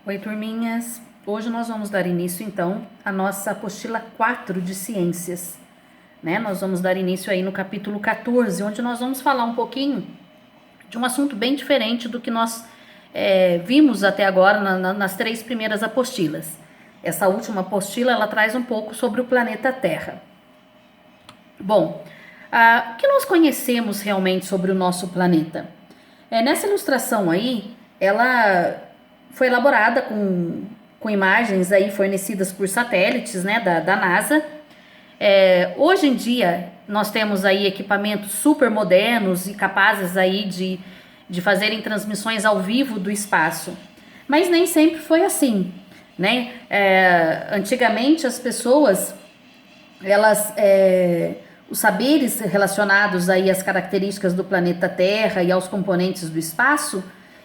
Oi, turminhas! Hoje nós vamos dar início, então, à nossa apostila 4 de ciências, né? Nós vamos dar início aí no capítulo 14, onde nós vamos falar um pouquinho de um assunto bem diferente do que nós vimos até agora nas 3 primeiras apostilas. Essa última apostila, ela traz um pouco sobre o planeta Terra. Bom, o que nós conhecemos realmente sobre o nosso planeta? Nessa ilustração aí, ela foi elaborada com imagens aí fornecidas por satélites, né, da NASA. Hoje em dia, nós temos aí equipamentos super modernos e capazes aí de fazerem transmissões ao vivo do espaço. Mas nem sempre foi assim, né? Antigamente, as pessoas, os saberes relacionados aí às características do planeta Terra e aos componentes do espaço,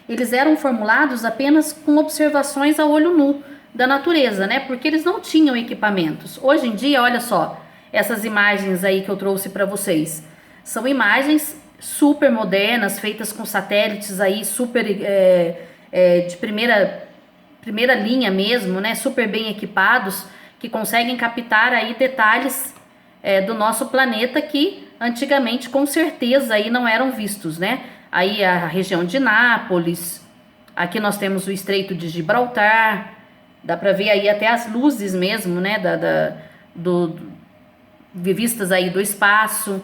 eles eram formulados apenas com observações a olho nu da natureza, né? Porque eles não tinham equipamentos. Hoje em dia, olha só, essas imagens aí que eu trouxe para vocês, são imagens super modernas, feitas com satélites aí super de primeira linha mesmo, né? Super bem equipados, que conseguem captar aí detalhes do nosso planeta que antigamente com certeza aí não eram vistos, né? Aí a região de Nápoles, aqui nós temos o Estreito de Gibraltar, dá para ver aí até as luzes mesmo, né? Vistas aí do espaço.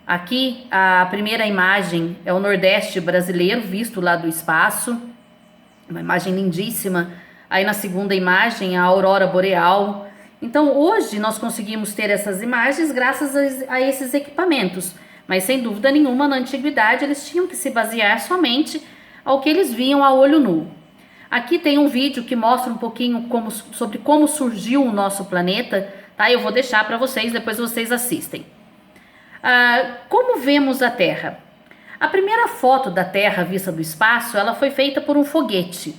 Aqui a primeira imagem é o Nordeste brasileiro visto lá do espaço, uma imagem lindíssima. Aí na segunda imagem a Aurora Boreal. Então hoje nós conseguimos ter essas imagens graças a esses equipamentos, mas sem dúvida nenhuma na antiguidade eles tinham que se basear somente ao que eles viam a olho nu. Aqui tem um vídeo que mostra um pouquinho sobre como surgiu o nosso planeta, tá? Eu vou deixar para vocês, depois vocês assistem. Como vemos a Terra? A primeira foto da Terra vista do espaço, ela foi feita por um foguete.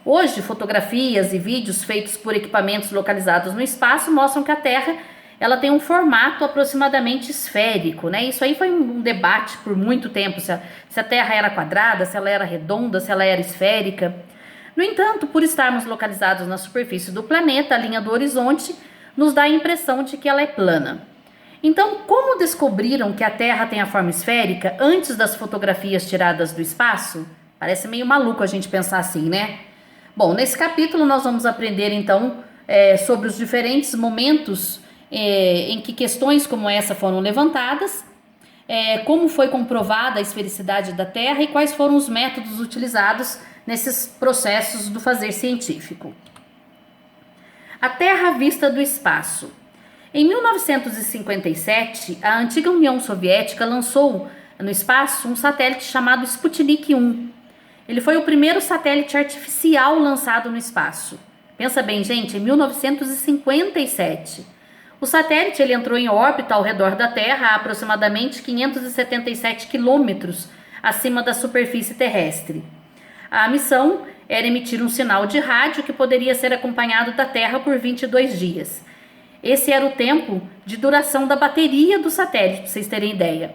Hoje, fotografias e vídeos feitos por equipamentos localizados no espaço mostram que a Terra ela tem um formato aproximadamente esférico, né? Isso aí foi um debate por muito tempo, se a Terra era quadrada, se ela era redonda, se ela era esférica. No entanto, por estarmos localizados na superfície do planeta, a linha do horizonte nos dá a impressão de que ela é plana. Então, como descobriram que a Terra tem a forma esférica antes das fotografias tiradas do espaço? Parece meio maluco a gente pensar assim, né? Bom, nesse capítulo nós vamos aprender então sobre os diferentes momentos em que questões como essa foram levantadas, como foi comprovada a esfericidade da Terra e quais foram os métodos utilizados nesses processos do fazer científico. A Terra vista do espaço. Em 1957, a antiga União Soviética lançou no espaço um satélite chamado Sputnik 1. Ele foi o primeiro satélite artificial lançado no espaço. Pensa bem, gente, em 1957. O satélite ele entrou em órbita ao redor da Terra a aproximadamente 577 quilômetros acima da superfície terrestre. A missão era emitir um sinal de rádio que poderia ser acompanhado da Terra por 22 dias. Esse era o tempo de duração da bateria do satélite, para vocês terem ideia.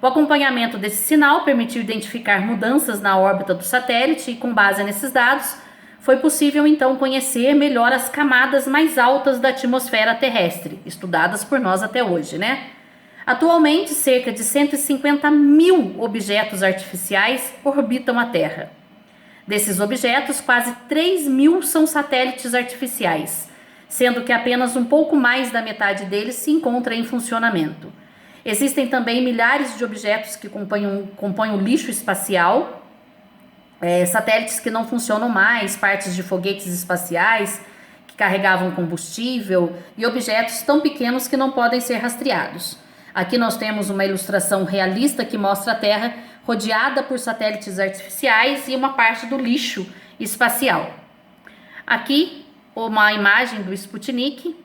O acompanhamento desse sinal permitiu identificar mudanças na órbita do satélite e, com base nesses dados, foi possível então conhecer melhor as camadas mais altas da atmosfera terrestre, estudadas por nós até hoje, né? Atualmente, cerca de 150 mil objetos artificiais orbitam a Terra. Desses objetos, quase 3 mil são satélites artificiais, sendo que apenas um pouco mais da metade deles se encontra em funcionamento. Existem também milhares de objetos que compõem o lixo espacial, satélites que não funcionam mais, partes de foguetes espaciais que carregavam combustível e objetos tão pequenos que não podem ser rastreados. Aqui nós temos uma ilustração realista que mostra a Terra rodeada por satélites artificiais e uma parte do lixo espacial. Aqui uma imagem do Sputnik,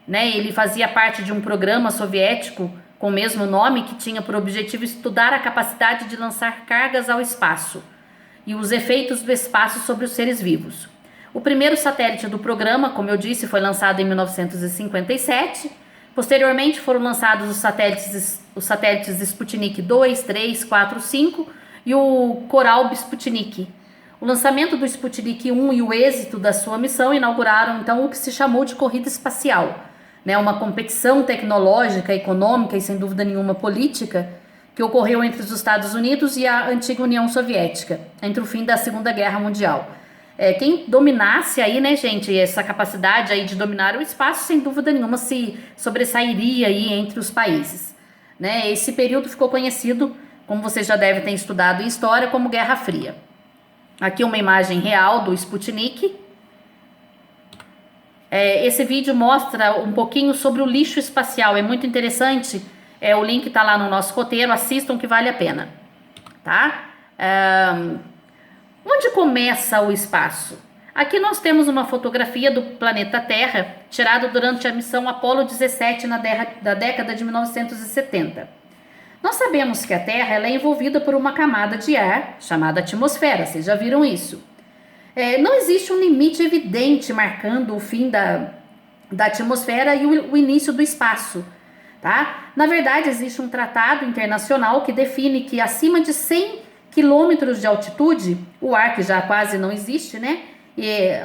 né? Ele fazia parte de um programa soviético com o mesmo nome que tinha por objetivo estudar a capacidade de lançar cargas ao espaço e os efeitos do espaço sobre os seres vivos. O primeiro satélite do programa, como eu disse, foi lançado em 1957. Posteriormente foram lançados os satélites Sputnik 2, 3, 4, 5 e o Koralb Sputnik. O lançamento do Sputnik 1 e o êxito da sua missão inauguraram então o que se chamou de corrida espacial, né? Uma competição tecnológica, econômica e sem dúvida nenhuma política que ocorreu entre os Estados Unidos e a antiga União Soviética, entre o fim da Segunda Guerra Mundial. Quem dominasse aí, né, gente, essa capacidade aí de dominar o espaço, sem dúvida nenhuma, se sobressairia aí entre os países, né? Esse período ficou conhecido, como vocês já devem ter estudado em história, como Guerra Fria. Aqui uma imagem real do Sputnik. Esse vídeo mostra um pouquinho sobre o lixo espacial, é muito interessante. O link tá lá no nosso roteiro, assistam que vale a pena, tá? Onde começa o espaço? Aqui nós temos uma fotografia do planeta Terra, tirada durante a missão Apollo 17 da década de 1970. Nós sabemos que a Terra ela é envolvida por uma camada de ar chamada atmosfera, vocês já viram isso? Não existe um limite evidente marcando o fim da atmosfera e o início do espaço, tá? Na verdade, existe um tratado internacional que define que acima de 100 quilômetros de altitude, o ar que já quase não existe, né?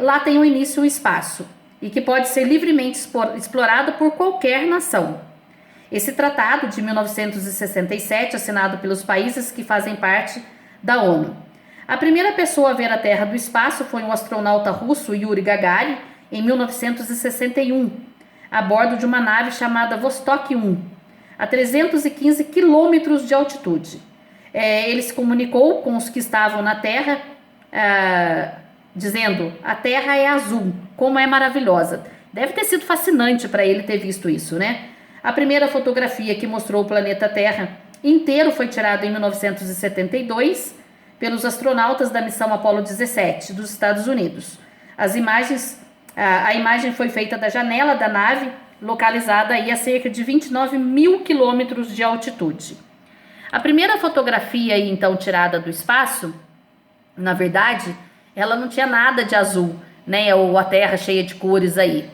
Lá tem o início o espaço e que pode ser livremente explorado por qualquer nação. Esse tratado de 1967, assinado pelos países que fazem parte da ONU. A primeira pessoa a ver a Terra do espaço foi um astronauta russo, Yuri Gagarin, em 1961, a bordo de uma nave chamada Vostok 1, a 315 quilômetros de altitude. Ele se comunicou com os que estavam na Terra, dizendo: a Terra é azul, como é maravilhosa. Deve ter sido fascinante para ele ter visto isso, né? A primeira fotografia que mostrou o planeta Terra inteiro foi tirada em 1972 pelos astronautas da missão Apollo 17 dos Estados Unidos. A imagem foi feita da janela da nave, localizada aí a cerca de 29 mil quilômetros de altitude. A primeira fotografia aí, então, tirada do espaço, na verdade, ela não tinha nada de azul, né? Ou a Terra cheia de cores aí,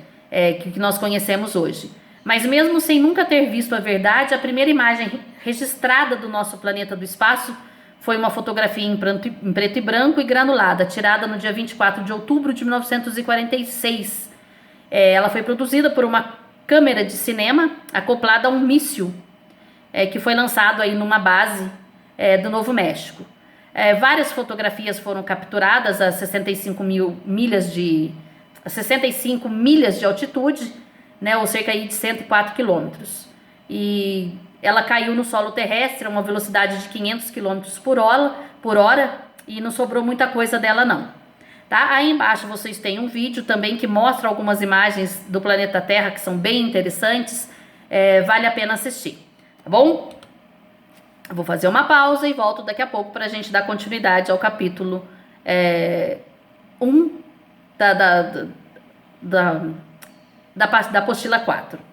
que nós conhecemos hoje. Mas mesmo sem nunca ter visto a verdade, a primeira imagem registrada do nosso planeta do espaço foi uma fotografia em preto e branco e granulada, tirada no dia 24 de outubro de 1946. Ela foi produzida por uma câmera de cinema acoplada a um míssil que foi lançado aí numa base do Novo México. Várias fotografias foram capturadas a 65 milhas de altitude, né, ou cerca aí de 104 quilômetros. E ela caiu no solo terrestre a uma velocidade de 500 quilômetros por hora e não sobrou muita coisa dela não. Tá? Aí embaixo vocês têm um vídeo também que mostra algumas imagens do planeta Terra que são bem interessantes, vale a pena assistir, tá bom? Eu vou fazer uma pausa e volto daqui a pouco para a gente dar continuidade ao capítulo 1 da apostila 4.